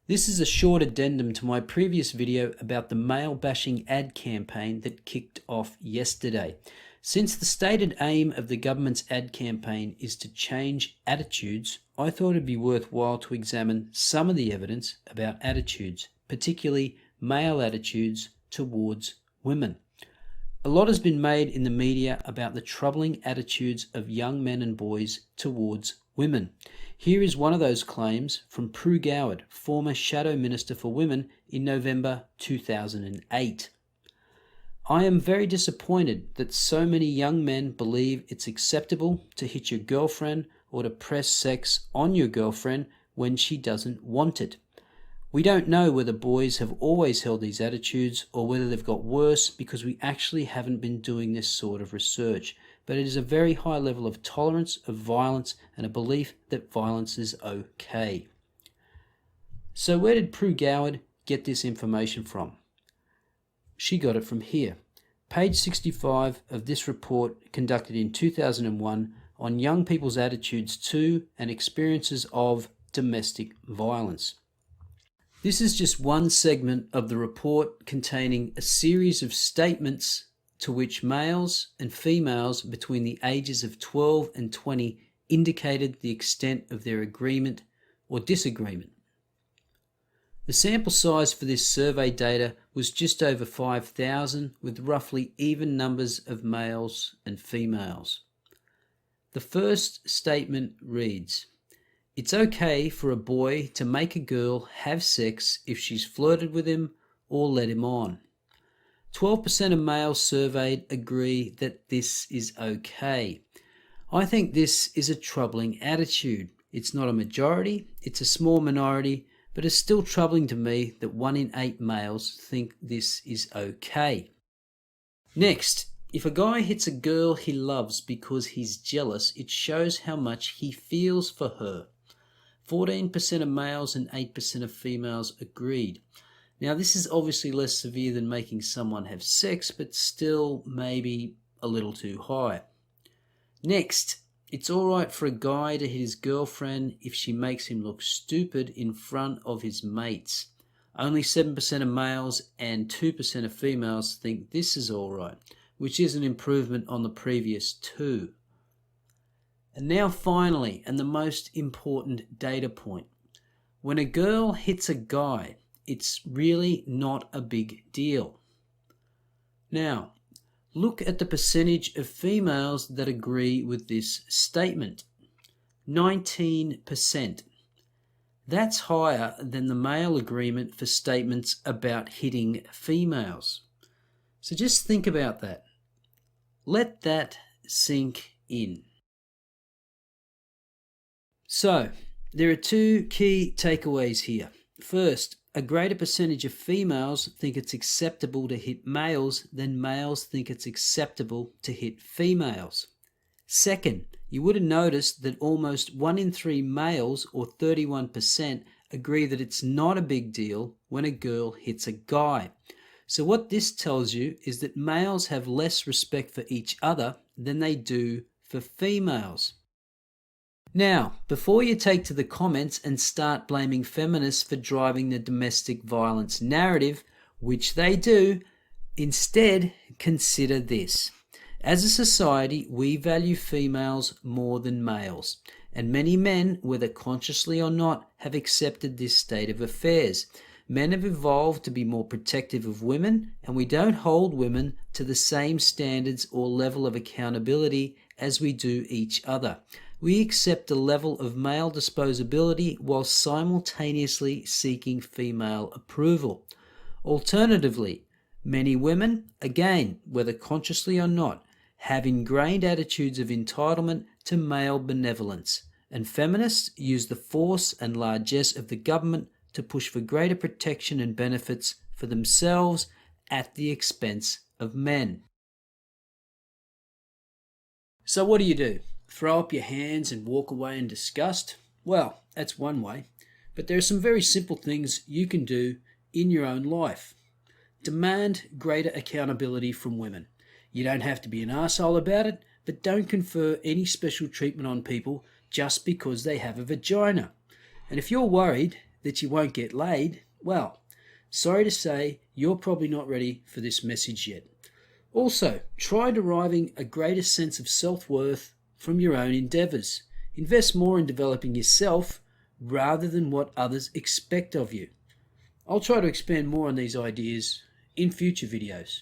This is a short addendum to my previous video about the male-bashing ad campaign that kicked off yesterday. Since the stated aim of the government's ad campaign is to change attitudes, I thought it'd be worthwhile to examine some of the evidence about attitudes, particularly male attitudes towards women. A lot has been made in the media about the troubling attitudes of young men and boys towards women. Here is one of those claims from Prue Goward, former Shadow Minister for Women, in November 2008. I am very disappointed that so many young men believe it's acceptable to hit your girlfriend or to press sex on your girlfriend when she doesn't want it. We don't know whether boys have always held these attitudes or whether they've got worse because we actually haven't been doing this sort of research. But it is a very high level of tolerance of violence and a belief that violence is okay. So where did Prue Goward get this information from? She got it from here. Page 65 of this report conducted in 2001 on young people's attitudes to and experiences of domestic violence. This is just one segment of the report containing a series of statements to which males and females between the ages of 12 and 20 indicated the extent of their agreement or disagreement. The sample size for this survey data was just over 5,000, with roughly even numbers of males and females. The first statement reads, "It's okay for a boy to make a girl have sex if she's flirted with him or led him on." 12% of males surveyed agree that this is okay. I think this is a troubling attitude. It's not a majority, it's a small minority, but it's still troubling to me that 1 in 8 males think this is okay. Next, if a guy hits a girl he loves because he's jealous, it shows how much he feels for her. 14% of males and 8% of females agreed. Now, this is obviously less severe than making someone have sex, but still maybe a little too high. Next, it's alright for a guy to hit his girlfriend if she makes him look stupid in front of his mates. Only 7% of males and 2% of females think this is alright, which is an improvement on the previous 2. And now finally, and the most important data point. When a girl hits a guy, it's really not a big deal. Now, look at the percentage of females that agree with this statement. 19%. That's higher than the male agreement for statements about hitting females. So just think about that. Let that sink in. So, there are 2 key takeaways here. First, a greater percentage of females think it's acceptable to hit males than males think it's acceptable to hit females. Second, you would have noticed that almost 1 in 3 males, or 31%, agree that it's not a big deal when a girl hits a guy. So what this tells you is that males have less respect for each other than they do for females. Now, before you take to the comments and start blaming feminists for driving the domestic violence narrative, which they do, instead consider this. As a society, we value females more than males, and many men, whether consciously or not, have accepted this state of affairs. Men have evolved to be more protective of women, and we don't hold women to the same standards or level of accountability as we do each other. We accept a level of male disposability while simultaneously seeking female approval. Alternatively, many women, again, whether consciously or not, have ingrained attitudes of entitlement to male benevolence, and feminists use the force and largesse of the government to push for greater protection and benefits for themselves at the expense of men. So what do? Throw up your hands and walk away in disgust? Well, that's one way, but there are some very simple things you can do in your own life. Demand greater accountability from women. You don't have to be an arsehole about it, but don't confer any special treatment on people just because they have a vagina. And if you're worried, that you won't get laid, well, sorry to say, you're probably not ready for this message yet. Also, try deriving a greater sense of self-worth from your own endeavours. Invest more in developing yourself rather than what others expect of you. I'll try to expand more on these ideas in future videos.